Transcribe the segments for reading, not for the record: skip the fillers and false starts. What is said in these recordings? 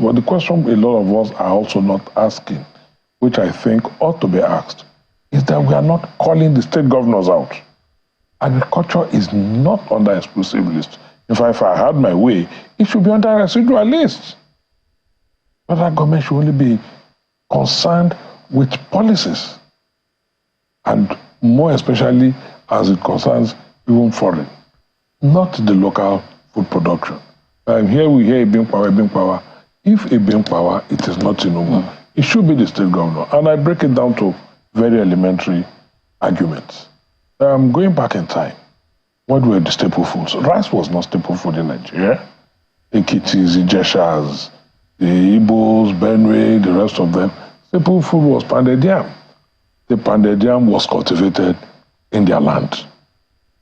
but the question a lot of us are also not asking, which I think ought to be asked, is that we are not calling the state governors out. Agriculture is not on the exclusive list. In fact, if I had my way, it should be on the residual list. But that government should only be concerned with policies, and more especially as it concerns even foreign, not the local food production. Here we hear being power. If a being power, it is not Tinubu. It should be the state governor. And I break it down to very elementary arguments. Going back in time, what were the staple foods? Rice was not staple food in Nigeria. Ekitis, Ijeshas, the Igbos, Benue, the rest of them. Staple food was pounded yam. The pounded yam was cultivated in their land.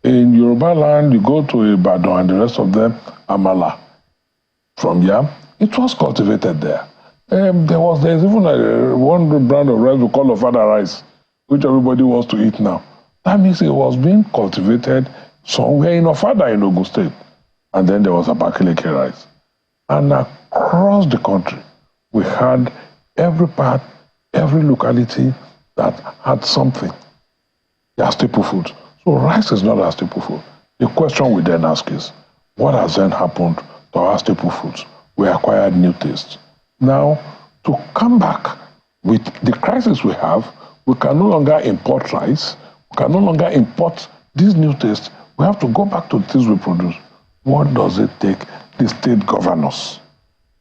In Yoruba land, you go to Ibadan and the rest of them, Amala from yam. It was cultivated there. There's even one brand of rice we call Ofada rice, which everybody wants to eat now. That means it was being cultivated somewhere in Ofada in Ogun State. And then there was Abakaliki rice. And across the country, we had every part, every locality that had something. They are staple foods. So rice is not a staple food. The question we then ask is, what has then happened to our staple foods? We acquired new tastes. Now, to come back with the crisis we have, we can no longer import rice. We can no longer import these new tastes. We have to go back to the things we produce. What does it take the state governors?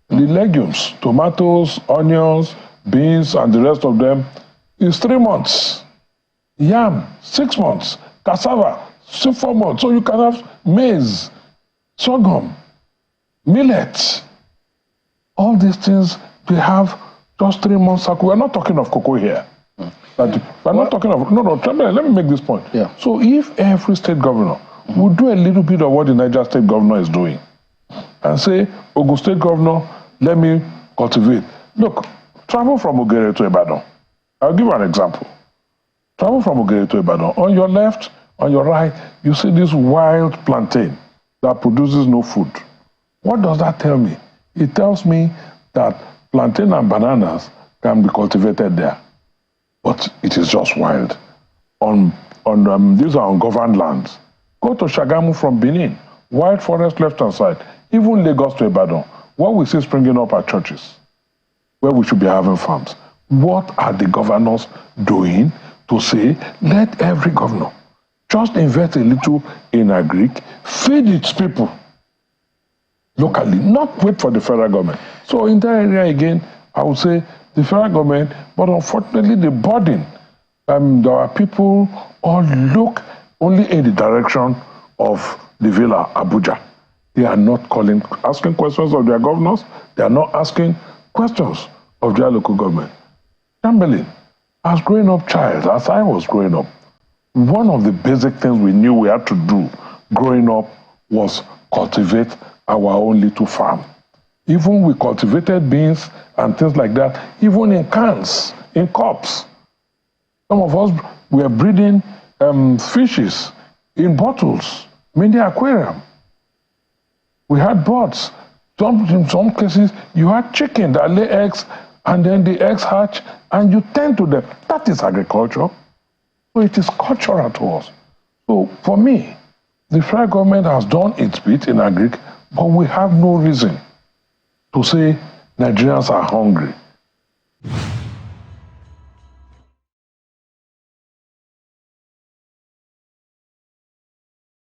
The legumes, tomatoes, onions, beans, and the rest of them is 3 months. Yam, 6 months. Cassava, 4 months. So you can have maize, sorghum, millet. All these things, they have just 3 months cycle. We're not talking of cocoa here. We're not talking of, let me make this point. Yeah. So if every state governor would do a little bit of what the Niger state governor is doing and say, Ogun state governor, let me cultivate. Look, travel from Ogere to Ibadan. I'll give you an example. Travel from Ogere to Ibadan. On your left, on your right, you see this wild plantain that produces no food. What does that tell me? It tells me that plantain and bananas can be cultivated there, but it is just wild. These are ungoverned lands. Go to Shagamu from Benin, wild forest left hand side. Even Lagos to Ibadan, what we see springing up are churches, where we should be having farms. What are the governors doing to say, let every governor just invest a little in agric, feed its people locally, not wait for the federal government. So in that area again, I would say the federal government, but unfortunately the burden, our people all look only in the direction of the villa, Abuja. They are not asking questions of their governors. They are not asking questions of their local government. Chamberlain, as growing up child, as I was growing up, one of the basic things we knew we had to do growing up was cultivate our own little farm. Even we cultivated beans and things like that, even in cans, in cups. Some of us were breeding fishes in bottles, mini aquarium. We had birds. In some cases, you had chicken that lay eggs, and then the eggs hatch, and you tend to them. That is agriculture. So it is cultural to us. So for me, the federal government has done its bit in agric, but we have no reason to say Nigerians are hungry.